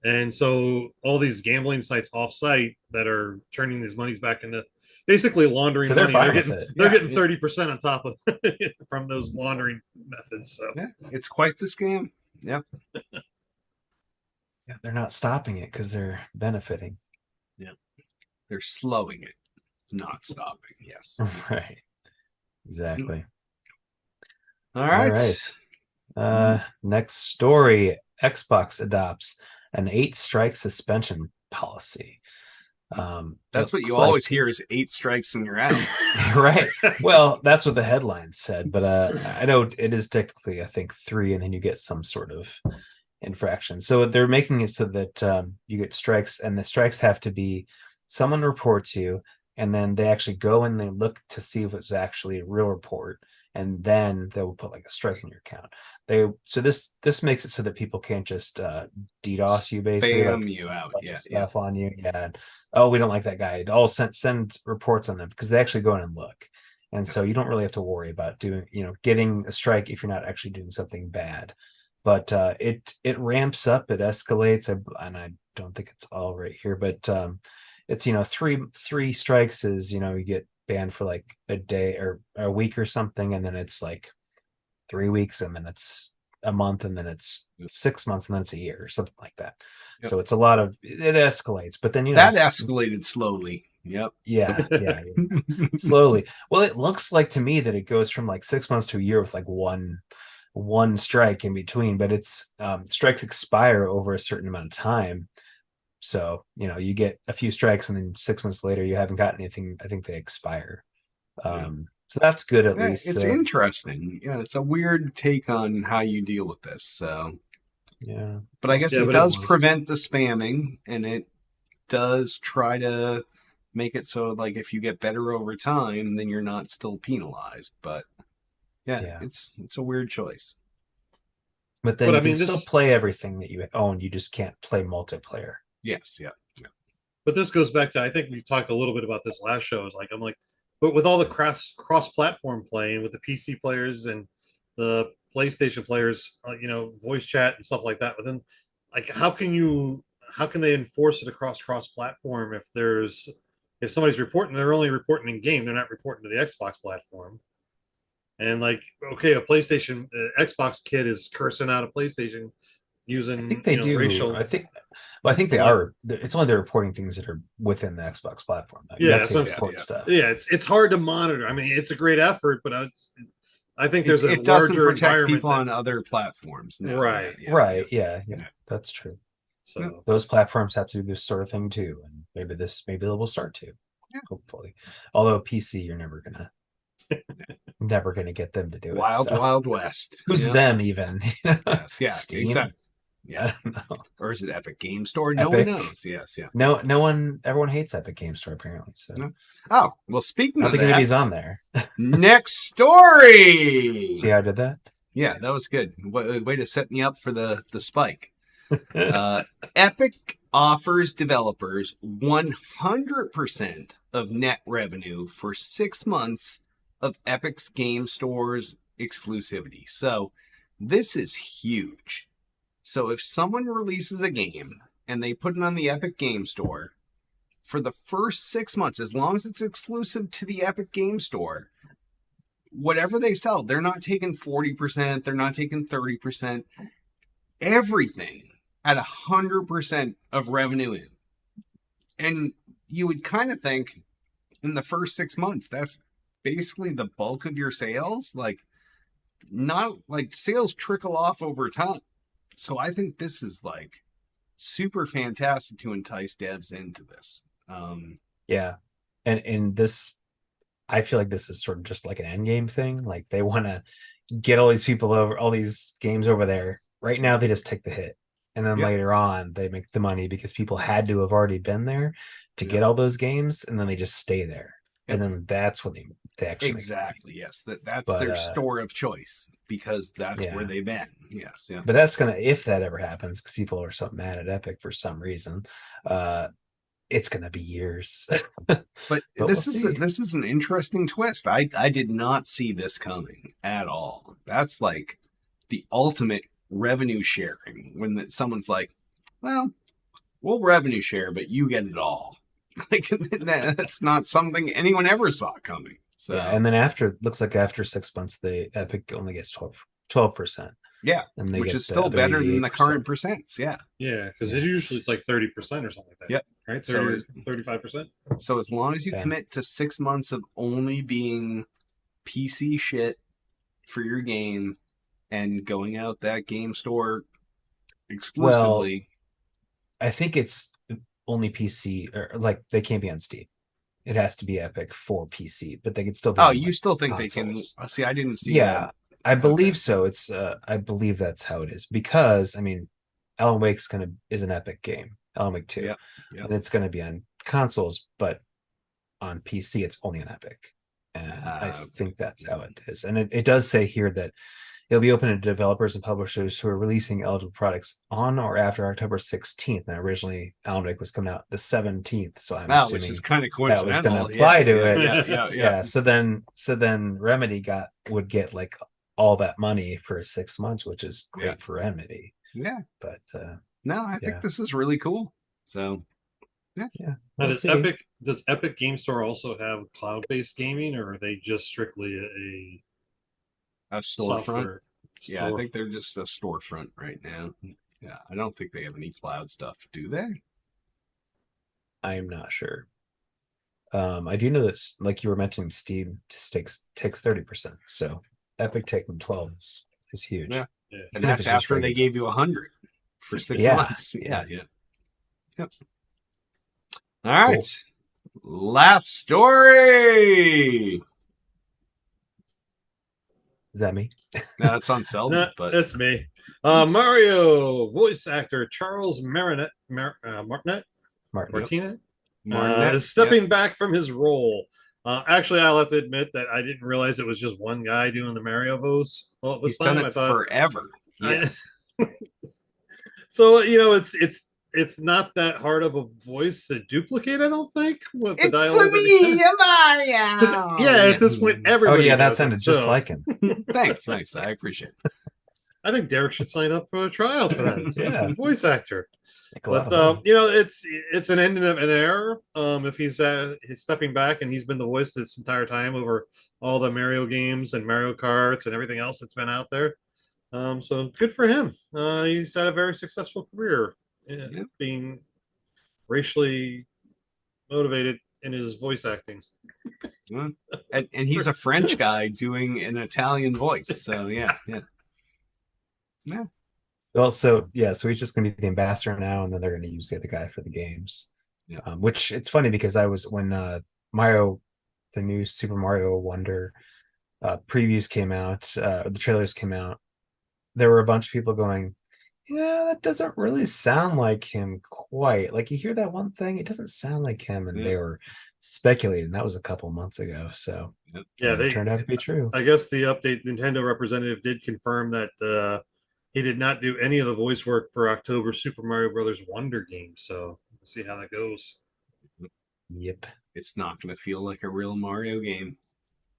And so all these gambling sites off-site that are turning these monies back into basically laundering So they're money, fine they're with getting it. they're Yeah, getting 30% on top of from those laundering methods. So Yeah, it's quite the scam. Yeah. Yeah, they're not stopping it because they're benefiting. They're slowing it, not stopping. Yes. Right. Exactly. All right. right. Next story. Xbox adopts an 8-strike suspension policy. That's what you looks like- always hear is 8 strikes and you're out. Right. Well, that's what the headline said, but I know it is technically, I think, 3, and then you get some sort of infraction. So they're making it so that you get strikes, and the strikes have to be someone reports you, and then they actually go and they look to see if it's actually a real report, and then they will put like a strike in your account. So this makes it so that people can't just DDoS you, basically, Spam like, you out. Yeah. stuff on you. Yeah. Oh, we don't like that guy. All send reports on them, because they actually go in and look. And so you don't really have to worry about getting a strike if you're not actually doing something bad. But it ramps up, it escalates, and I don't think it's all right here, but it's three strikes is you get banned for like a day or a week or something, and then it's like 3 weeks, and then it's a month, and then it's 6 months, and then it's a year or something like that. Yep. So it's a lot of it escalates, but then That escalated slowly. Yep. yeah slowly. Well, it looks like to me that it goes from like 6 months to a year with like one strike in between, but it's strikes expire over a certain amount of time. So you get a few strikes, and then 6 months later you haven't got anything. I think they expire. So that's good at least. It's interesting. Yeah, it's a weird take on how you deal with this. So yeah, but I guess Yeah, it but does it's- prevent the spamming, and it does try to make it so like if you get better over time, then you're not still penalized. But yeah. it's a weird choice. but then But you I mean, can still this- play everything that you own. You just can't play multiplayer. Yes, yeah. But this goes back to, I think we talked a little bit about this last show. Is like I'm like, but with all the cross platform playing with the PC players and the PlayStation players, voice chat and stuff like that. But then, like, how can they enforce it across cross platform if somebody's reporting, they're only reporting in game, they're not reporting to the Xbox platform. And like, okay, a PlayStation Xbox kid is cursing out a PlayStation using I think they do. racial. I think they are. It's only they're reporting things that are within the Xbox platform. Yeah, that's that's how what they I'm report saying. stuff. Yeah, it's hard to monitor. I mean, it's a great effort, but I think there's a It doesn't larger protect environment people on other platforms. No, Right. Right. Yeah, that's true. So Those platforms have to do this sort of thing too, and maybe they will start to. Yeah. Hopefully, although PC, you're never gonna get them to do it. Wild, so. Wild West. Who's Yeah. them even? Yes, yeah, Steam? exactly. Yeah. I don't know. Or is it Epic Game Store? No Epic. one knows. Yes, yeah. No one. Everyone hates Epic Game Store apparently. So No. Oh, well, speaking I of don't think that, anybody's on there. next story. See how I did that? Yeah, that was good. Way to set me up for the spike. Epic offers developers 100% of net revenue for 6 months of Epic's Game Store's exclusivity. So this is huge. So if someone releases a game and they put it on the Epic Game Store, for the first 6 months, as long as it's exclusive to the Epic Game Store, whatever they sell, they're not taking 40%, they're not taking 30%, everything at 100% of revenue in. And you would kind of think in the first 6 months, that's basically the bulk of your sales. Like, not like sales trickle off over time. So I think this is like super fantastic to entice devs into this. Yeah, and this, I feel like this is sort of just like an end game thing. Like they want to get all these people over, all these games over there. Right now, they just take the hit, and then Yeah. later on, they make the money because people had to have already been there to get all those games, and then they just stay there. And then that's when they they actually make Exactly. Yes. That's But, their store of choice because that's where yeah. they've been. Yes. Yeah. But that's gonna, if that ever happens, because people are so mad at Epic for some reason, it's gonna be years. But we'll see. this is an interesting twist. I did not see this coming at all. That's like the ultimate revenue sharing when someone's like, well, we'll revenue share, but you get it all. Like that's not something anyone ever saw coming. So Yeah, and then looks like after 6 months, the Epic only gets 12%. yeah, And they which get is the still other better than the 88%. current percents. Yeah. Yeah, because Yeah. usually it's like 30% or something like that. Yep. Right? So 35%. So as long as you Yeah. commit to 6 months of only being PC shit for your game and going out that game store exclusively. I think it's only PC, or like they can't be on Steam. It has to be Epic for PC, but they can still be. Oh, on, you like, still think consoles. they can? See, I didn't see Yeah, that. I believe Okay. so. It's I believe that's how it is, because I mean, Alan Wake's is an Epic game, Alan Wake 2. Yep, yep. And it's gonna be on consoles, but on PC it's only on Epic. And I Okay. think that's how it is. And it does say here that it'll be open to developers and publishers who are releasing eligible products on or after October 16th. And originally Alan Wake was coming out the 17th, so I'm Wow, assuming which is kind of that was going coincidental. to apply Yes, to yeah, it. yeah. Yeah. So then Remedy would get like all that money for 6 months, which is great Yeah. for Remedy. Yeah. But No, I think this is really cool. So yeah, Now, we'll does see. Epic Game Store also have cloud-based gaming, or are they just strictly a a storefront. software Yeah, I store? think they're just a storefront right now. Yeah, I don't think they have any cloud stuff, do they? I'm not sure. I do know that, like you were mentioning, Steam takes 30%. So Epic taking 12 is huge. Yeah. Yeah. And Even if that's it's just after they regular. gave you 100 for 6 Yeah, months. yeah. Yep. All right. Last story. Is that me? No, that's on Seldom, No, but that's me. Mario voice actor Charles Martinet Martin. Martinet, is stepping back from his role. Actually, I'll have to admit that I didn't realize it was just one guy doing the Mario voice. Well, this he's time done I it thought forever. Yes. so. It's not that hard of a voice to duplicate. I don't think with the dialogue. Mario. Yeah, at this point, Oh everybody. yeah, that does it, sounded just so like him. Thanks. I appreciate it. I think Derek should sign up for trials for that. Yeah. Voice actor. Make a lot But of money. it's an end of an era. If he's stepping back and he's been the voice this entire time over all the Mario games and Mario Karts and everything else that's been out there. So good for him. He's had a very successful career, Yep. being racially motivated in his voice acting. And he's a French guy doing an Italian voice. So yeah. Well, so he's just going to be the ambassador now, and then they're going to use the other guy for the games. Yeah. Which it's funny because when Mario, the new Super Mario Wonder previews came out, the trailers came out, there were a bunch of people going, yeah, that doesn't really sound like him quite. Like you hear that one thing, it doesn't sound like him, and they were speculating. That was a couple months ago, so Yeah, it turned out to be true. I guess the update Nintendo representative did confirm that he did not do any of the voice work for October Super Mario Brothers Wonder game. So we'll see how that goes. Yep. It's not going to feel like a real Mario game.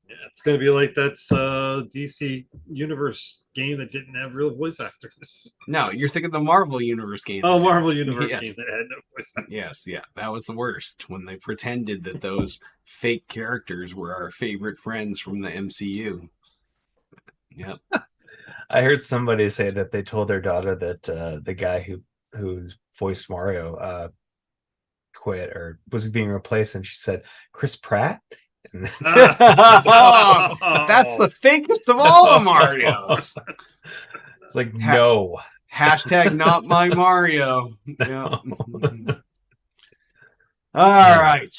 Yeah, it's going to be like that's DC Universe game that didn't have real voice actors. No, you're thinking the Marvel Universe game. Oh, Marvel Universe Yes. game that had no voice actors. Yes, yeah, that was the worst when they pretended that those fake characters were our favorite friends from the MCU. Yep. I heard somebody say that they told their daughter that the guy who voiced Mario quit or was being replaced, and she said Chris Pratt. Oh, that's the fakest of all the Marios. It's like no. Hashtag not my Mario. Yeah. All right.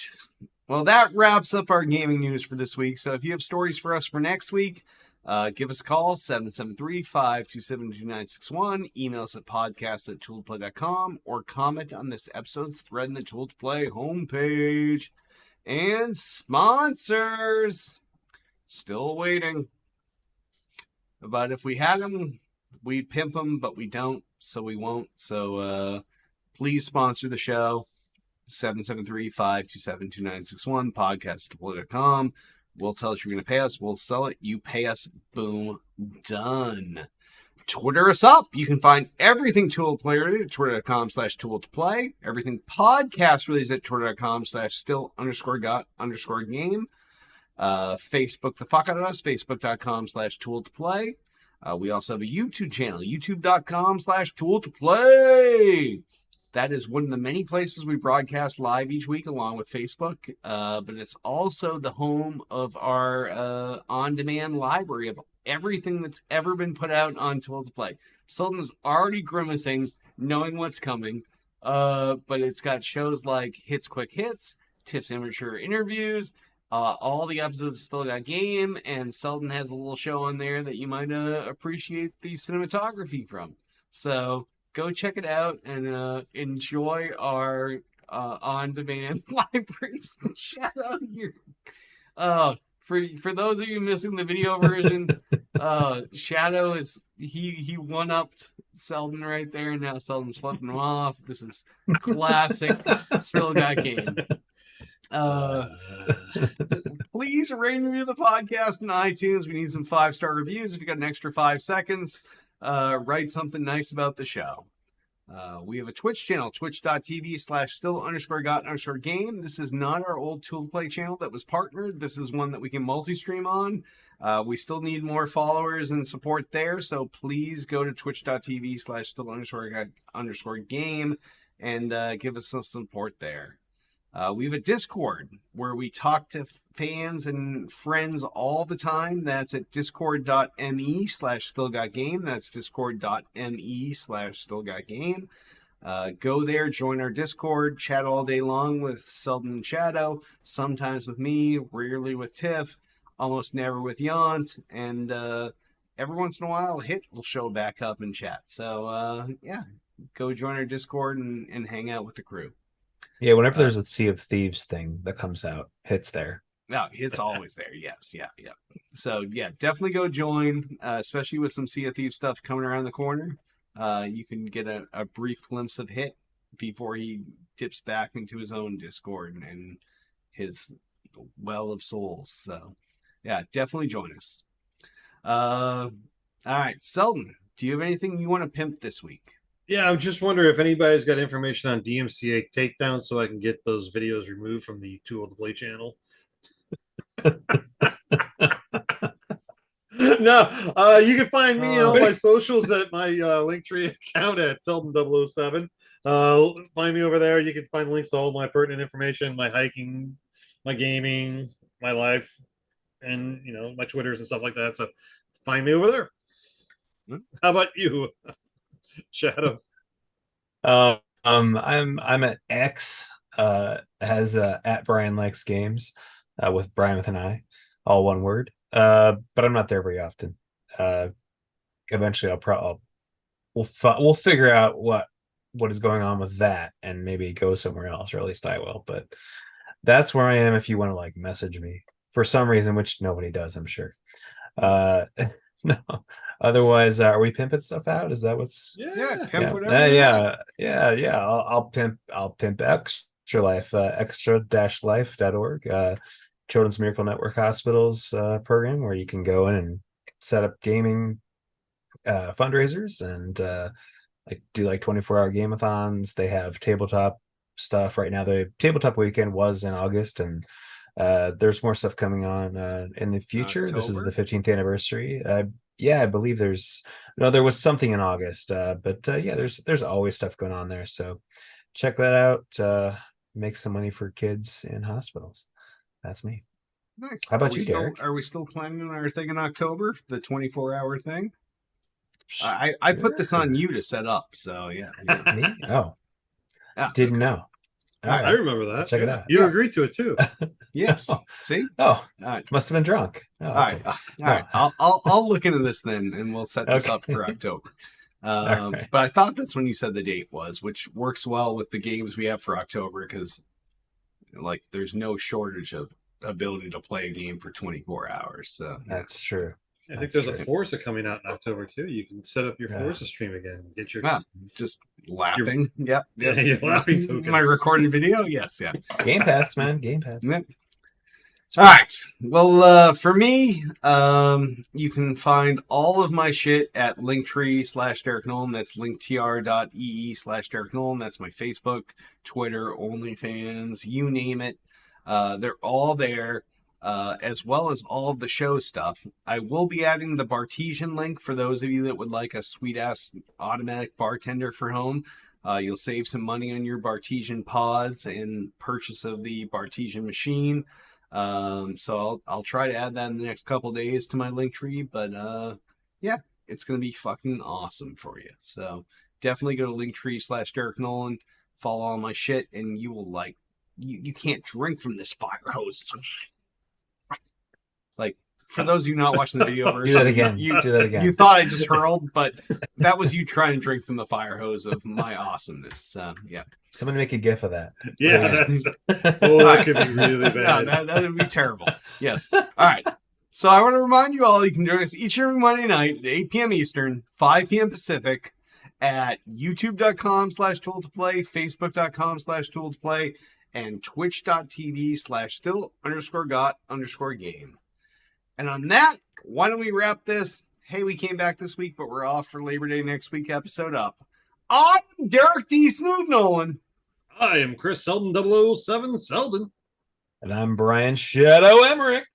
Well, that wraps up our gaming news for this week. So if you have stories for us for next week, give us a call, 773-527-2961. Email us at podcast@tooltoplay.com or comment on this episode's thread in the Tool to Play homepage. And sponsors. Still waiting. But if we had them, we'd pimp them, but we don't, so we won't. So please sponsor the show. 773-527-2961, podcast.com. We'll tell us you're going to pay us. We'll sell it. You pay us. Boom. Done. Twitter us up. You can find everything Tool to Play related at twitter.com/Tool to Play. Everything podcast related at twitter.com/still_got_game. Facebook the fuck out of us. Facebook.com/Tool to Play. We also have a YouTube channel. YouTube.com/Tool to Play. That is one of the many places we broadcast live each week along with Facebook. But it's also the home of our on-demand library of everything that's ever been put out on Tool to Play. Sultan is already grimacing, knowing what's coming. But it's got shows like Hits Quick Hits, Tiff's Amateur Interviews, all the episodes Still Got Game, and Sultan has a little show on there that you might appreciate the cinematography from. So go check it out and enjoy our on-demand libraries. Shout out here. For those of you missing the video version, Shadow is he one-upped Selden right there, and now Selden's flipping him off. This is classic Still Got Game. Please rate and review the podcast on iTunes. We need some 5-star reviews. If you got an extra 5 seconds, write something nice about the show. We have a Twitch channel, twitch.tv/still_got_game. This is not our old Tool to Play channel that was partnered. This is one that we can multi-stream on. We still need more followers and support there, so please go to twitch.tv/still_got_game and give us some support there. We have a Discord where we talk to fans and friends all the time. That's at discord.me/stillgotgame. That's discord.me/stillgotgame. Go there, join our Discord, chat all day long with Selden and Shadow, sometimes with me, rarely with Tiff, almost never with Yont, and every once in a while, Hit will show back up and chat. So, yeah, go join our Discord and hang out with the crew. Yeah, whenever there's a Sea of Thieves thing that comes out, Hit's there. No, it's always there. Yes, yeah. So yeah, definitely go join, especially with some Sea of Thieves stuff coming around the corner. You can get a brief glimpse of Hit before he dips back into his own Discord and his well of souls. So yeah, definitely join us. All right, Selden, do you have anything you want to pimp this week? Yeah, I'm just wondering if anybody's got information on DMCA takedowns so I can get those videos removed from the Tool to Play channel. No, you can find me and all my socials at my Linktree account at Selden007. Find me over there. You can find links to all my pertinent information, my hiking, my gaming, my life, and my Twitters and stuff like that. So find me over there. How about you, Shadow? I'm at X as at Brian Likes Games with Brian with an I, all one word. But I'm not there very often. Eventually we'll figure out what is going on with that and maybe go somewhere else, or at least I will. But that's where I am if you want to message me for some reason, which nobody does, I'm sure. No. Otherwise, are we pimping stuff out? Is that what's pimp whatever? I'll pimp Extra Life, extra-life.org, Children's Miracle Network Hospitals program where you can go in and set up gaming fundraisers and do 24-hour game-a-thons. They have tabletop stuff right now. The tabletop weekend was in August, and there's more stuff coming on in the future. October? This is the 15th anniversary. I believe there was something in August, but there's always stuff going on there. So check that out. Make some money for kids in hospitals. That's me. Nice. How about you, Derek? Are we still planning on our thing in October, the 24-hour thing? I put this on you to set up, so yeah. Me? Oh, didn't know. I remember that. Check it out. You agreed to it too. Yes. See? Oh, all right. Must have been drunk. All right. I'll look into this then, and we'll set this up for October. But I thought that's when you said the date was, which works well with the games we have for October because, there's no shortage of ability to play a game for 24 hours. So That's true. I think That's there's a great. Forza coming out in October too. You can set up your Yeah. Forza stream again. Get your just laughing. Yep. yeah, your laughing tokens. My recorded video. Yes. Yeah. Game Pass, man. Game Pass. Yeah. All right. Well, for me, you can find all of my shit at Linktree/Derek Nolan. That's linktr.ee/Derek Nolan. That's my Facebook, Twitter, OnlyFans, you name it. They're all there, as well as all of the show stuff. I will be adding the Bartesian link for those of you that would like a sweet-ass automatic bartender for home. You'll save some money on your Bartesian pods and purchase of the Bartesian machine. So I'll try to add that in the next couple days to my link tree, but yeah, it's gonna be fucking awesome for you. So definitely go to Linktree/Derek Nolan, follow all my shit, and you will like you can't drink from this fire hose. Like, for those of you not watching the video version, Do that again. You Do that again. you thought I just hurled, but that was you trying to drink from the fire hose of my awesomeness. Yeah. Somebody make a gif of that. Yeah, that could be really bad. No, that would be terrible. Yes. All right. So I want to remind you all, you can join us each and every Monday night at 8 p.m. Eastern, 5 p.m. Pacific at youtube.com/tool to play, facebook.com/tool to play, and twitch.tv/still_got_game. And on that, why don't we wrap this? Hey, we came back this week, but we're off for Labor Day next week episode up. I'm Derek D. Smooth Nolan. I am Chris Selden 007 Selden. And I'm Brian Shadow Emmerich.